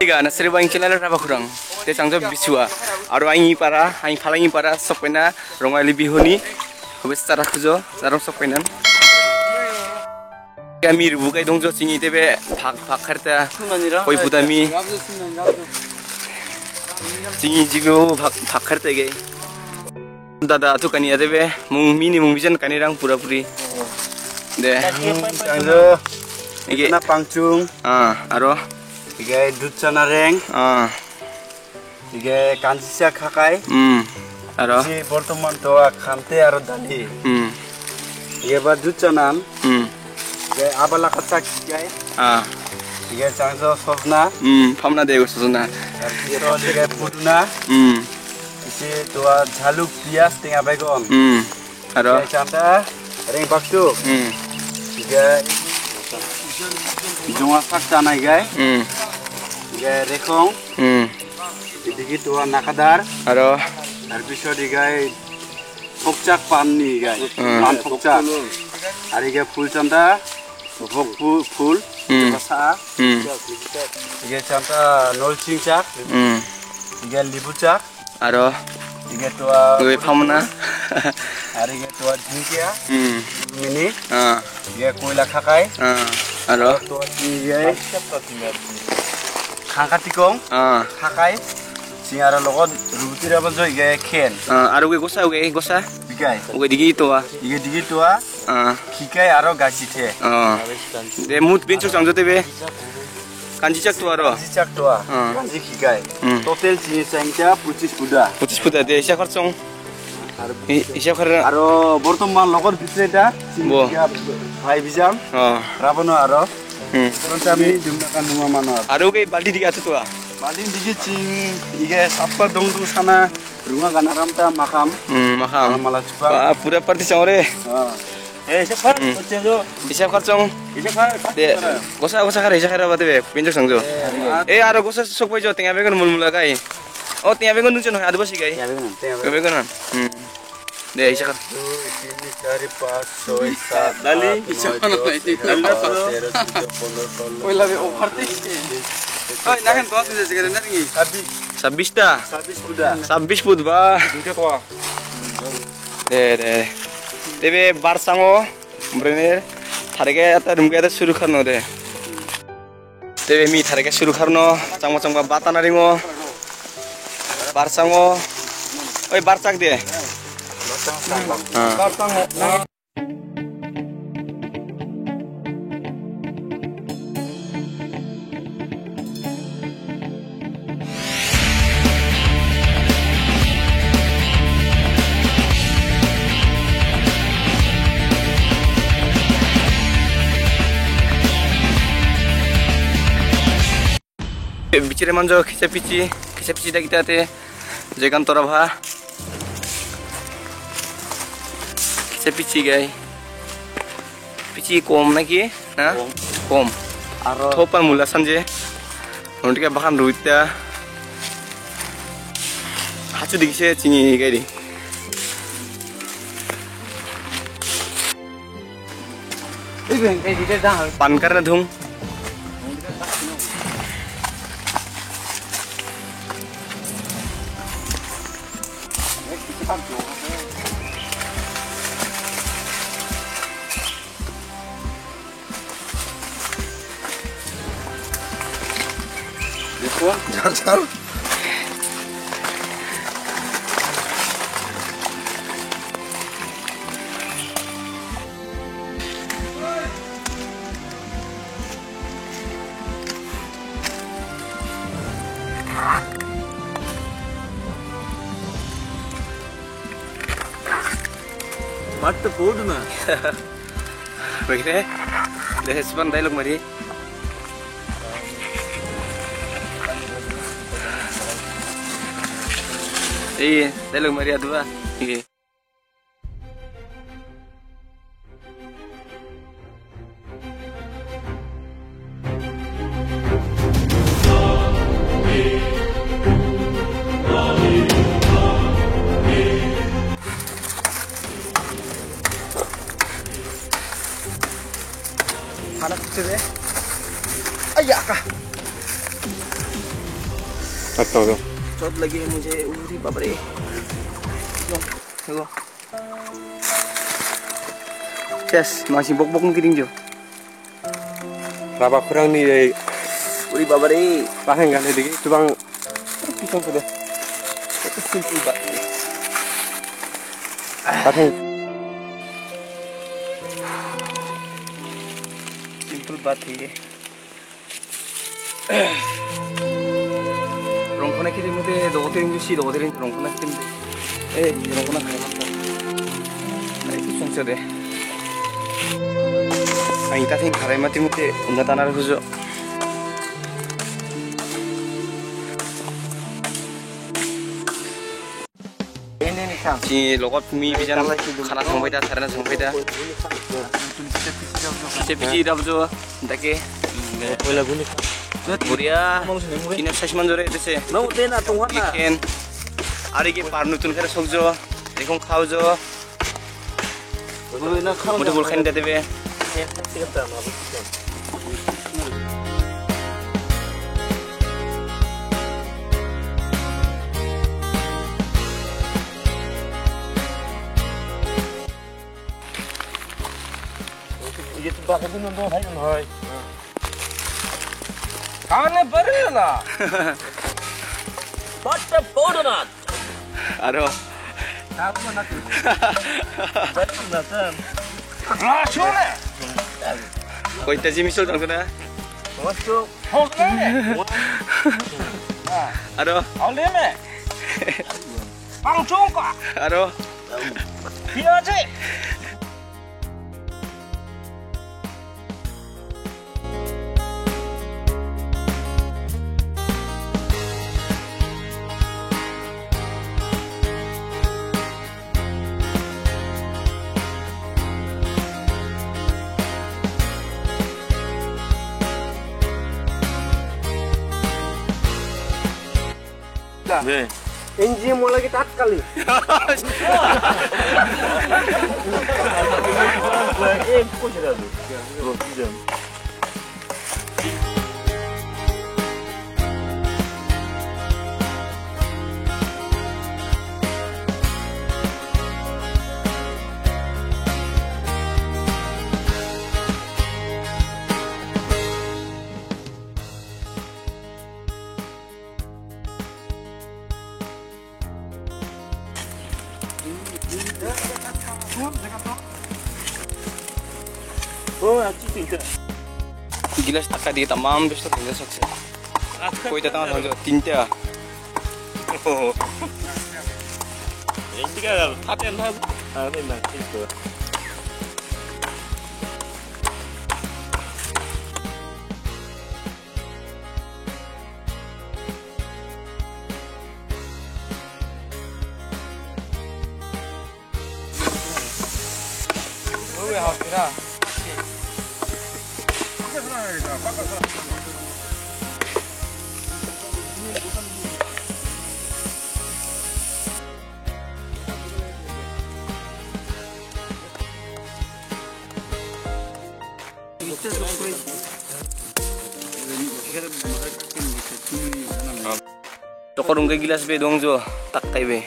Tiga, nasri bang channel raba kurang. Te changjo bisua. Aro aing falangi para sokpena rongali bihuni. Hobes tarak jo, taram sokpenan. Kami rubukai dongjo singi tebe pak karta. Koi budami. Singi jigo pak karta ge. Dada tu kani tebe mung minimum vision kani rang pura puri. De. Changjo. Ige Na pangchung. Aro. Ige duchana reng. Ige kanjisa khakai. Aro. Si bortoman toa khamte aro dali. Ige ba duchanan. Ige abala kachak gai. Ige changjo sofna. Phamna dego sosna. Ige putuna. Isi toa jaluk pias tinga bagon. Aro. Ige chanta reng baktu. Ige Junga sak tanai gai. Gai rekong. Idigi tua nakadar. Aro. Tarpisod igai pokcak panni gai. Pan pokcak. Ari gai full chanda. Full. Basa. Igai chanda nol chingchak. Igai libuchak. Aro. Igai tua. Gue phamna. Ari gai tua jingkia. Mini. Igai koila khakai. Aro. Tua igai. Khangka tikong. Khakai. Singara logon rubutira banjo igai khen. Aro gue gosa. Bigai. Gue digi toa. Igai digi tua. Kikai aro gasithe. De mut benchuk changjo tebe. Kanjicak tu aro. Kanjicak tua. Kanji kikai. Total chini sangcha 25 buda. 25 futa de isya kharchong. Isya khar aro bortoman logon bitreta. Bo. Bhai bijam. Rabono aro. Kami jumlakan rumah mana. Aro gue baldi digi atu tua. Baldi digi cing. Iga sappa dongdu sana. Rumah ganaramta makam. Makam. Malah cepat. Pura parti sangore. Siapa? Kocengjo. Isya kharchong. Siapa? De gosa khare isya khare batebe benchuk changjo. Aro gosa sok bojo tinga begon mulmula kai. Tinga begon nuchon adu basi kai. Tinga begon. De isya khar. 2, 3, 4, 5, 6, 7. Dali isya khana naiti. Oila be ofarti. Oi nakan toa tu segera naringi. 26 ta. 26 buda. 26 fut ba. Duka toa. De. Tebe barsango brene tharege ata rumge ata shuru kharno de. Tebe mi tharege shuru kharno changma batana ringo. Barsango. Oi barsak de. Barsango. Bicara manjo kisah pici dah kita te jangan torabha kisah pici gay pici kom lagi na kom Aro topan mula sanje untuk bahkan ruitnya hacu dikisah cini gay di pan karena dong Jar. Mat food na. Begini, deh sepan dialog mari. Dialog mari adua. Iya. Anak kecil ya. Ayah kah? Atau Shot lagi मुझे उरी बाप रे देखो Yes, masih bok-bok mungkin jo. Berapa kurang nih? Udah babari. Pakai nggak nih? Cuma pisang sudah. Itu simple banget. Pakai. Simple banget. Rongkona kita mute doterin jusi doterin rongkona kita mute. Rongkona kaya mata. Itu sungguh deh. Kita tinggal karai mati mute enggak tanah rusuh. Ini nih kan. Si lokot mi bijan karena sampai dah, karena sampai dah. Cepci dah betul, entah ke. Boleh guni. Muria, ini sesman jore itu sih. Mau tena tunggu na. Ikan, hari ke parnu tun kira sokjo, rekong kau jo. Mudah bulkan dah deh. Itu pakai dulu dong, hai. Kane barena. Batta podonat. Aduh. Apa nak? Natan. Ah, shone. Kau itu sih misal tangkap dah. Masuk. Hokne. Aduh. Auleme. Pangchong ka. Aduh. Piaje. 네. 엔진 뭐 lagi tat kali. Oh, aci itu. Gilas tak kadi tamam besok gilas sakse. Kau itu tengah tengah tinta. Oh. Ini juga apa yang tahu? Memang itu. 왜 하피라? Tokorong ke gilas be dong jo, tak kai be.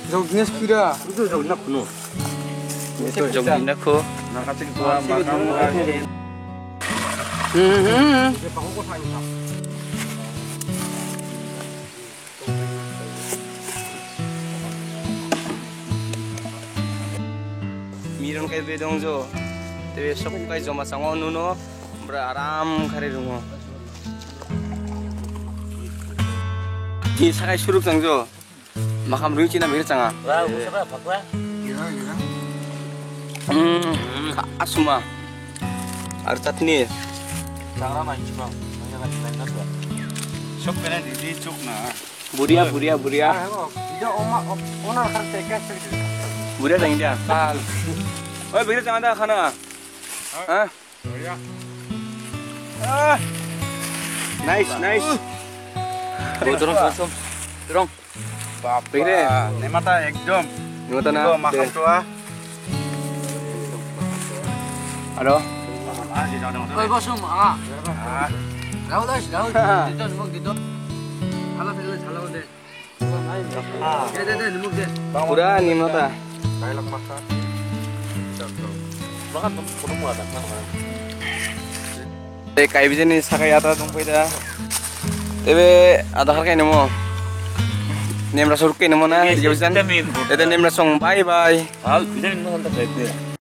Jognya sepira. Itu jauh nak penuh. Itu jog dinda ko. Nakasih tua makan. Miron kay be dong jo. Tebe sok kai joma sango nuno bra aram khari rungo. Ki sakai surup sangjo. Makam ruci na mir changa. Wah, usah apa? Asuma. Ar chutney. Jangan main cuma. Sok pernah di cuk na. Buria. Dia owner kan tekas. Buria dang dia. Oi, bigre changa da khana. Ha? Nice. Dorong. Bapak, Bigre. nemata ekdom. Ngota na. Go makan tua. Halo. Oi, bosum, Rahul. Dito, numog dito. Hala pala hala ulit. Dede, numog dede. Buria ni mata. Kailak makan. Makan kuno mo ada. Kai bijani sakai ata tung paida. Tebe ada harkai nemo. Nemra surke nemo na jawisan. Tete nemra song bye. Ah, bidan mo hanta kayo.